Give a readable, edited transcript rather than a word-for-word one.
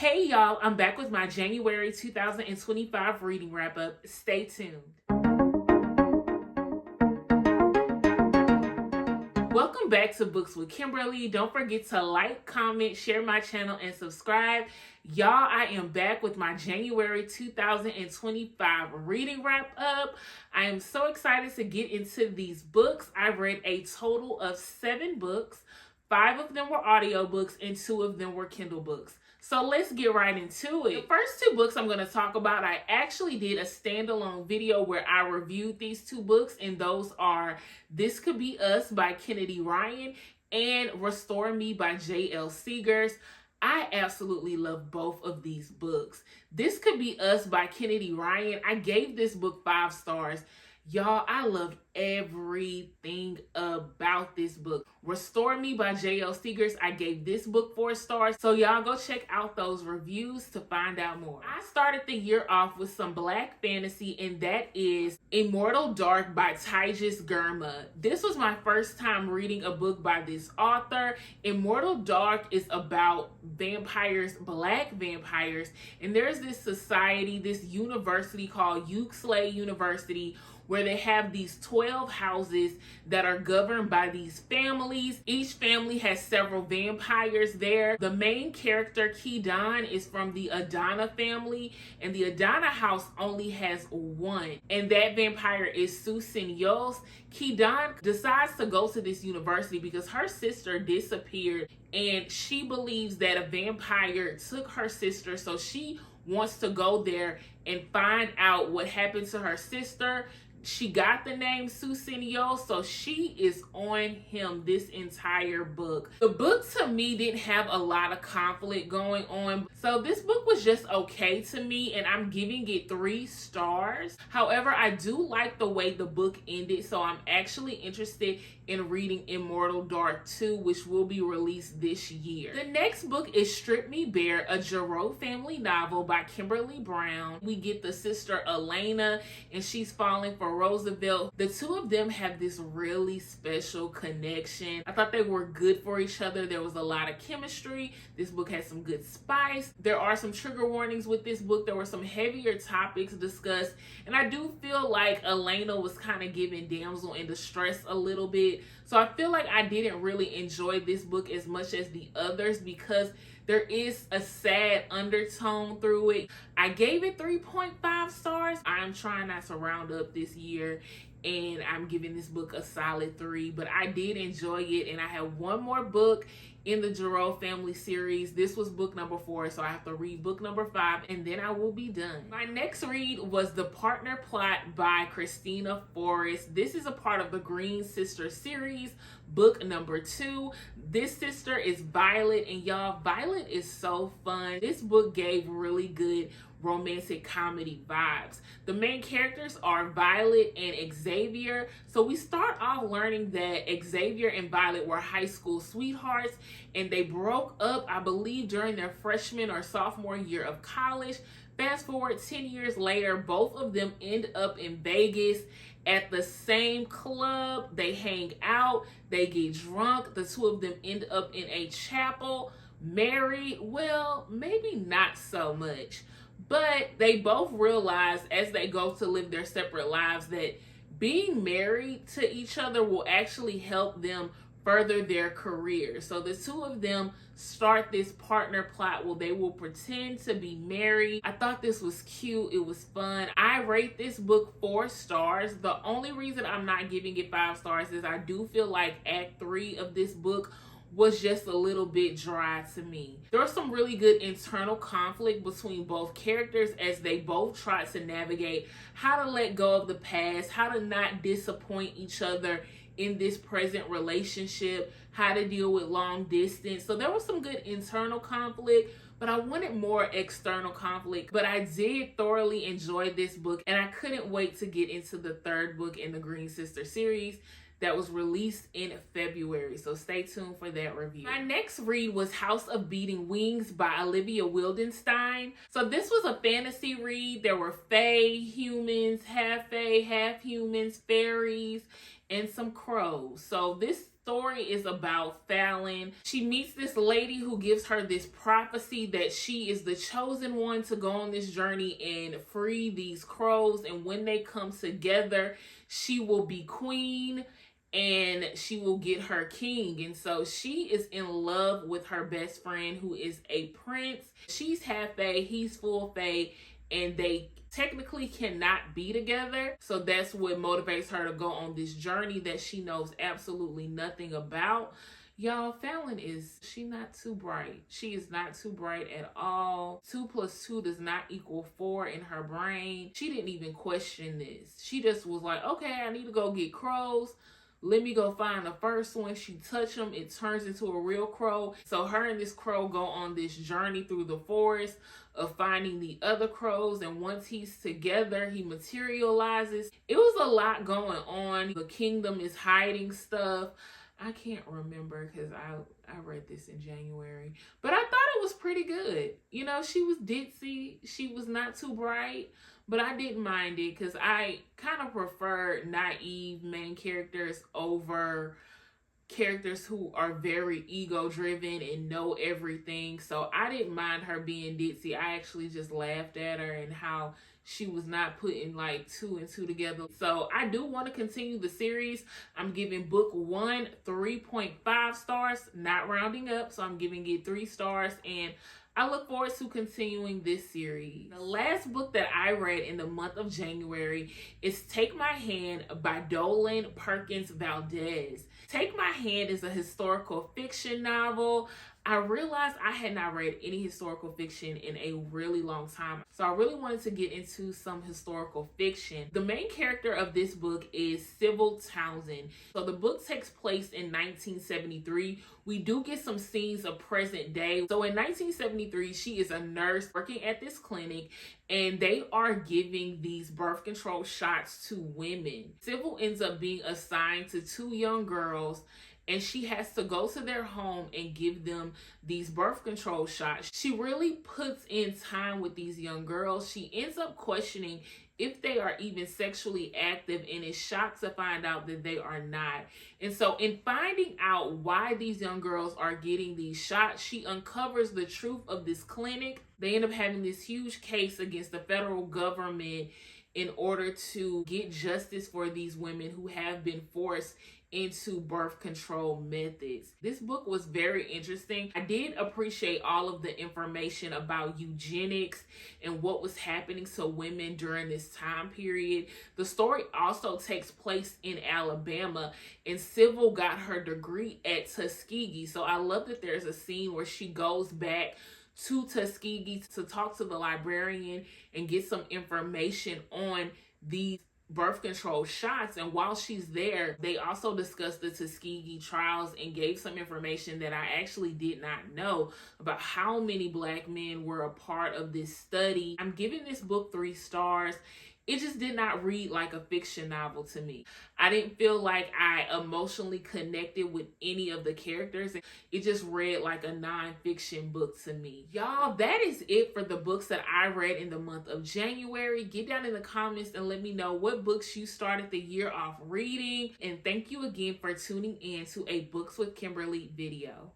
Hey y'all, I'm back with my January 2025 reading wrap up. Stay tuned. Welcome back to Books with Kimberly. Don't forget to like, comment, share my channel, and subscribe. Y'all, I am back with my January 2025 reading wrap up. I am so excited to get into these books. I read a total of 7 books. 5 of them were audiobooks and 2 of them were Kindle books. So let's get right into it. The first 2 books I'm going to talk about, I actually did a standalone video where I reviewed these 2 books, and those are This Could Be Us by Kennedy Ryan and Restore Me by J.L. Seegars. I absolutely love both of these books. This Could Be Us by Kennedy Ryan. I gave this book 5 stars. Y'all, I loved everything about this book. Restore Me by J.L. Seegars. I gave this book 4 stars. So y'all go check out those reviews to find out more. I started the year off with some black fantasy, and that is Immortal Dark by Tigest Girma. This was my first time reading a book by this author. Immortal Dark is about vampires, black vampires, and there's this society, this university called Uxley University, where they have these 12 houses that are governed by these families. Each family has several vampires there. The main character, Kidan, is from the Adana family, and the Adana house only has 1, and that vampire is Susan Yos. Kidan decides to go to this university because her sister disappeared, and she believes that a vampire took her sister, so she wants to go there and find out what happened to her sister. She got the name Susinyo, so she is on him this entire book. The book to me didn't have a lot of conflict going on, so this book was just okay to me, and I'm giving it 3 stars. However, I do like the way the book ended, so I'm actually interested in reading Immortal Dark 2, which will be released this year. The next book is Strip Me Bare, a Giroux family novel by Kimberly Brown. We get the sister Elena, and she's falling for Roosevelt. The 2 of them have this really special connection. I thought they were good for each other. There was a lot of chemistry. This book has some good spice. There are some trigger warnings with this book. There were some heavier topics discussed, and I do feel like Elena was kind of giving damsel in distress a little bit. So I feel like I didn't really enjoy this book as much as the others because there is a sad undertone through it. I gave it 3.5 stars. I'm trying not to round up this year, and I'm giving this book a solid 3, but I did enjoy it, and I have one more book in the Giroux family series. This was book number 4, so I have to read book number 5, and then I will be done. My next read was The Partner Plot by Kristina Forrest. This is a part of the Green Sister series, book number 2. This sister is Violet, and y'all, Violet is so fun. This book gave really good romantic comedy vibes. The main characters are Violet and Xavier. So we start off learning that Xavier and Violet were high school sweethearts, and they broke up, I believe, during their freshman or sophomore year of college. Fast forward 10 years later, both of them end up in Vegas at the same club. They hang out, they get drunk. The 2 of them end up in a chapel, married. Well, maybe not so much. But they both realize as they go to live their separate lives that being married to each other will actually help them further their careers. So the 2 of them start this partner plot where they will pretend to be married. I thought this was cute. It was fun. I rate this book 4 stars. The only reason I'm not giving it 5 stars is I do feel like Act 3 of this book was just a little bit dry to me. There was some really good internal conflict between both characters as they both tried to navigate how to let go of the past, how to not disappoint each other in this present relationship, how to deal with long distance. So there was some good internal conflict, but I wanted more external conflict. But I did thoroughly enjoy this book, and I couldn't wait to get into the 3rd book in the Green Sister series that was released in February. So stay tuned for that review. My next read was House of Beating Wings by Olivia Wildenstein. So this was a fantasy read. There were fae, humans, half fae, half humans, fairies, and some crows. So this Story is about Fallon. She meets this lady who gives her this prophecy that she is the chosen one to go on this journey and free these crows, and when they come together, she will be queen and she will get her king. And so she is in love with her best friend, who is a prince. She's half fae, he's full fae, and they technically cannot be together. So that's what motivates her to go on this journey that she knows absolutely nothing about. Y'all, Fallon she not too bright. She is not too bright at all. 2 + 2 does not equal 4 in her brain. She didn't even question this. She just was like, okay, I need to go get crows. Let me go find the first one. She touched him, it turns into a real crow. So her and this crow go on this journey through the forest of finding the other crows. And once he's together, he materializes. It was a lot going on. The kingdom is hiding stuff. I can't remember because I read this in January. But I thought it was pretty good. You know, she was ditzy. She was not too bright. But I didn't mind it because I kind of prefer naive main characters over characters who are very ego driven and know everything. So I didn't mind her being ditzy. I actually just laughed at her and how she was not putting like 2 and 2 together. So I do want to continue the series. I'm giving book 1 3.5 stars, not rounding up. So I'm giving it 3 stars, and I look forward to continuing this series. The last book that I read in the month of January is Take My Hand by Dolen Perkins-Valdez. Take My Hand is a historical fiction novel. I realized I had not read any historical fiction in a really long time, so I really wanted to get into some historical fiction. The main character of this book is Sybil Townsend. So the book takes place in 1973. We do get some scenes of present day. So in 1973, she is a nurse working at this clinic, and they are giving these birth control shots to women. Sybil ends up being assigned to 2 young girls, and she has to go to their home and give them these birth control shots. She really puts in time with these young girls. She ends up questioning if they are even sexually active, and is shocked to find out that they are not. And so in finding out why these young girls are getting these shots, she uncovers the truth of this clinic. They end up having this huge case against the federal government in order to get justice for these women who have been forced into birth control methods. This book was very interesting. I did appreciate all of the information about eugenics and what was happening to women during this time period. The story also takes place in Alabama, and Sybil got her degree at Tuskegee. So I love that there's a scene where she goes back to Tuskegee to talk to the librarian and get some information on these birth control shots. And while she's there, they also discussed the Tuskegee trials and gave some information that I actually did not know about how many Black men were a part of this study. I'm giving this book 3 stars. It just did not read like a fiction novel to me. I didn't feel like I emotionally connected with any of the characters. It just read like a non-fiction book to me. Y'all, that is it for the books that I read in the month of January. Get down in the comments and let me know what books you started the year off reading. And thank you again for tuning in to a Books with Kimberly video.